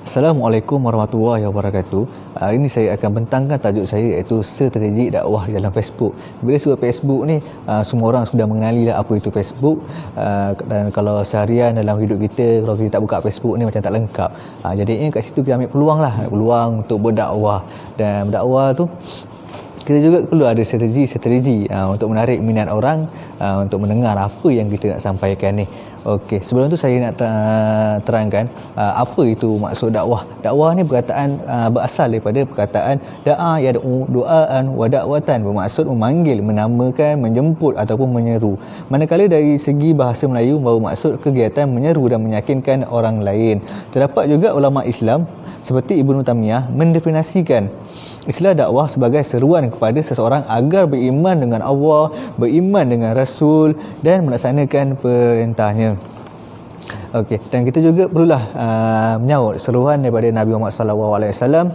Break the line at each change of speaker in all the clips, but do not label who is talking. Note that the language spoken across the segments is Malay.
Assalamualaikum warahmatullahi wabarakatuh. Hari ini saya akan bentangkan tajuk saya iaitu strategi dakwah di dalam Facebook. Bila sebut Facebook ni, semua orang sudah mengenali lah apa itu Facebook. Dan kalau seharian dalam hidup kita, kalau kita tak buka Facebook ni macam tak lengkap. Jadi kat situ kita ambil peluang lah, peluang untuk berdakwah. Dan berdakwah tu kita juga perlu ada strategi untuk menarik minat orang, untuk mendengar apa yang kita nak sampaikan ni. Okey, sebelum tu saya nak terangkan apa itu maksud dakwah. Dakwah ni berasal daripada perkataan da'a yad'u du'aan wa da'watan, bermaksud memanggil, menamakan, menjemput ataupun menyeru. Manakala dari segi bahasa Melayu bermaksud kegiatan menyeru dan meyakinkan orang lain. Terdapat juga ulama Islam seperti Ibnu Taymiyah mendefinisikan istilah dakwah sebagai seruan kepada seseorang agar beriman dengan Allah, beriman dengan Rasul dan melaksanakan perintahnya. Okey, dan kita juga perlulah menyaut seruan daripada Nabi Muhammad SAW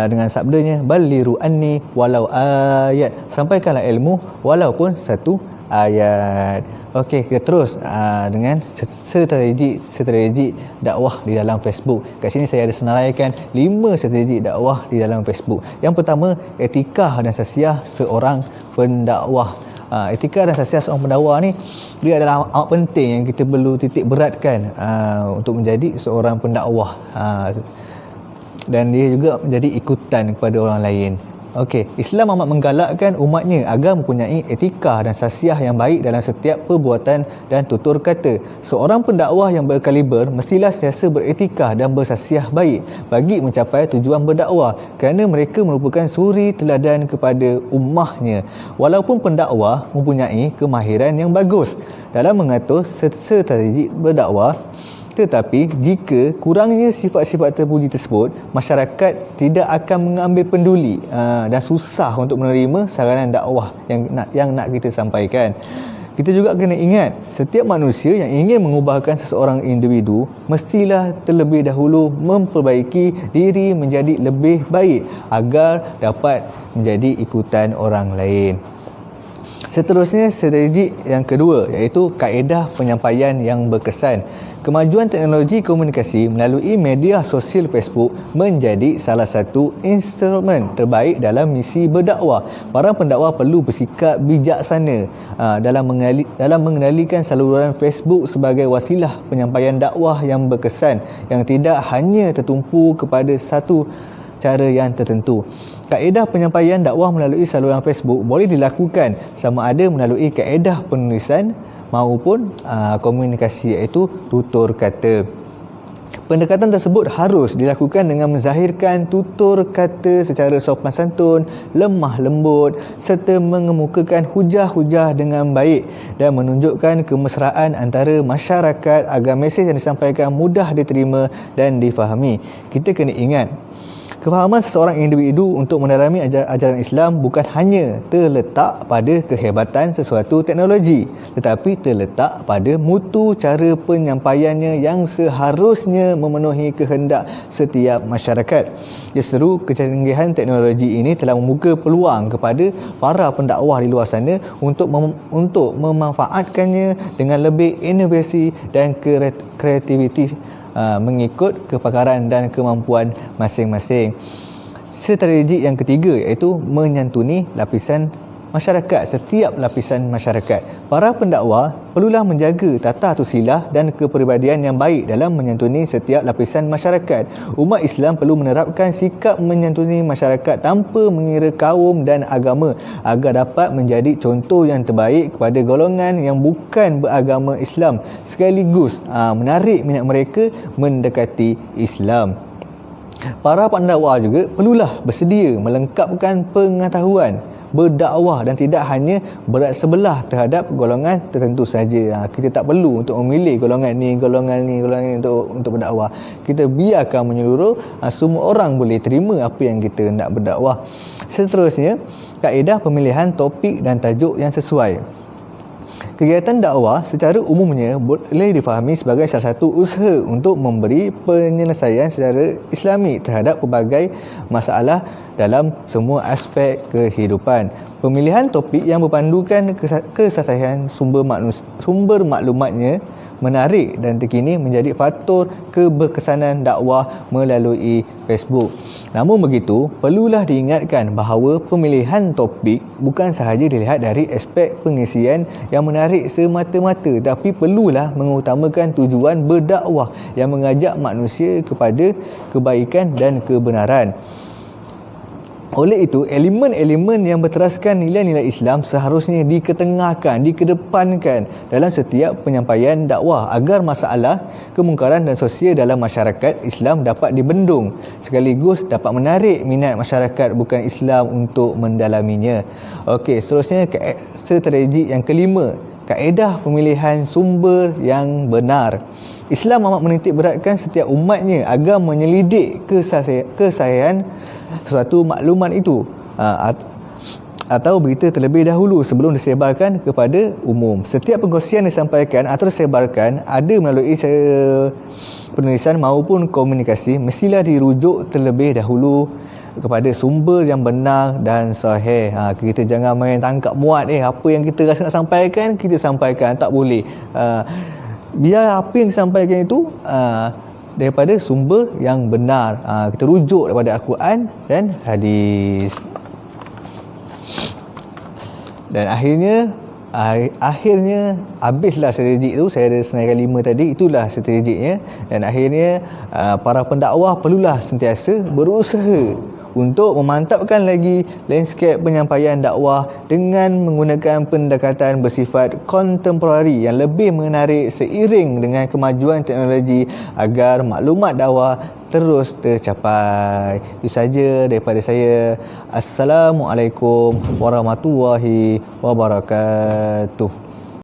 dengan sabdanya balliru anni walau ayat, sampaikanlah ilmu walaupun satu ayat. Okey, kita terus dengan strategi dakwah di dalam Facebook. Kat sini saya ada senaraikan 5 strategi dakwah di dalam Facebook. Yang pertama, etika dan khasiat seorang pendakwah. Etika dan khasiat seorang pendakwah ni dia adalah amat penting yang kita perlu titik beratkan untuk menjadi seorang pendakwah. Dan dia juga menjadi ikutan kepada orang lain. Okey, Islam amat menggalakkan umatnya agar mempunyai etika dan khasiat yang baik dalam setiap perbuatan dan tutur kata. Seorang pendakwah yang berkaliber mestilah sentiasa beretika dan berkhasiat baik bagi mencapai tujuan berdakwah, kerana mereka merupakan suri teladan kepada ummahnya. Walaupun pendakwah mempunyai kemahiran yang bagus dalam mengatur strategi berdakwah, tetapi jika kurangnya sifat-sifat terpuji tersebut, masyarakat tidak akan mengambil peduli dan susah untuk menerima saranan dakwah yang nak kita sampaikan. Kita juga kena ingat, setiap manusia yang ingin mengubahkan seseorang individu mestilah terlebih dahulu memperbaiki diri menjadi lebih baik agar dapat menjadi ikutan orang lain. Seterusnya, strategi yang kedua iaitu kaedah penyampaian yang berkesan. Kemajuan teknologi komunikasi melalui media sosial Facebook menjadi salah satu instrumen terbaik dalam misi berdakwah. Para pendakwah perlu bersikap bijaksana dalam mengendalikan saluran Facebook sebagai wasilah penyampaian dakwah yang berkesan, yang tidak hanya tertumpu kepada satu cara yang tertentu. Kaedah penyampaian dakwah melalui saluran Facebook boleh dilakukan sama ada melalui kaedah penulisan maupun komunikasi iaitu tutur kata. Pendekatan tersebut harus dilakukan dengan menzahirkan tutur kata secara sopan santun, lemah lembut serta mengemukakan hujah-hujah dengan baik dan menunjukkan kemesraan antara masyarakat agar mesej yang disampaikan mudah diterima dan difahami. Kita kena ingat, kefahaman seseorang individu untuk mendalami ajaran Islam bukan hanya terletak pada kehebatan sesuatu teknologi, tetapi terletak pada mutu cara penyampaiannya yang seharusnya memenuhi kehendak setiap masyarakat. Justru kecanggihan teknologi ini telah membuka peluang kepada para pendakwah di luar sana untuk memanfaatkannya dengan lebih inovasi dan kreativiti mengikut kepakaran dan kemampuan masing-masing. Strategi yang ketiga iaitu menyantuni lapisan masyarakat, setiap lapisan masyarakat. Para pendakwa perlulah menjaga tata tusilah dan kepribadian yang baik dalam menyantuni setiap lapisan masyarakat. Umat Islam perlu menerapkan sikap menyantuni masyarakat tanpa mengira kaum dan agama agar dapat menjadi contoh yang terbaik kepada golongan yang bukan beragama Islam, sekaligus menarik minat mereka mendekati Islam. Para pendakwa juga perlulah bersedia melengkapkan pengetahuan berdakwah dan tidak hanya berat sebelah terhadap golongan tertentu saja. Kita tak perlu untuk memilih golongan ni untuk berdakwah. Kita biarkan menyeluruh, semua orang boleh terima apa yang kita nak berdakwah. Seterusnya, kaedah pemilihan topik dan tajuk yang sesuai. Kegiatan dakwah secara umumnya boleh difahami sebagai salah satu usaha untuk memberi penyelesaian secara Islami terhadap pelbagai masalah dalam semua aspek kehidupan. Pemilihan topik yang berpandukan kesahihan sumber maklumatnya menarik dan terkini menjadi faktor keberkesanan dakwah melalui Facebook. Namun begitu, perlulah diingatkan bahawa pemilihan topik bukan sahaja dilihat dari aspek pengisian yang menarik semata-mata, tapi perlulah mengutamakan tujuan berdakwah yang mengajak manusia kepada kebaikan dan kebenaran. Oleh itu, elemen-elemen yang berteraskan nilai-nilai Islam seharusnya diketengahkan, dikedepankan dalam setiap penyampaian dakwah agar masalah, kemungkaran dan sosial dalam masyarakat Islam dapat dibendung sekaligus dapat menarik minat masyarakat bukan Islam untuk mendalaminya. Okey, seterusnya strategi yang kelima, kaedah pemilihan sumber yang benar. Islam amat menitik beratkan setiap umatnya agar menyelidik kesahihan suatu maklumat itu atau berita terlebih dahulu sebelum disebarkan kepada umum. Setiap perkongsian disampaikan atau disebarkan ada melalui penulisan maupun komunikasi mestilah dirujuk terlebih dahulu kepada sumber yang benar dan sahih. Kita jangan main tangkap muat apa yang kita rasa nak sampaikan kita sampaikan, tak boleh. Biar apa yang disampaikan itu daripada sumber yang benar. Kita rujuk daripada Al-Quran dan hadis. Dan akhirnya habislah strategi itu. Saya ada senaraikan 5 tadi, itulah strateginya. Dan akhirnya para pendakwah perlulah sentiasa berusaha untuk memantapkan lagi landscape penyampaian dakwah dengan menggunakan pendekatan bersifat kontemporari yang lebih menarik seiring dengan kemajuan teknologi agar maklumat dakwah terus tercapai. Itu saja daripada saya. Assalamualaikum warahmatullahi wabarakatuh.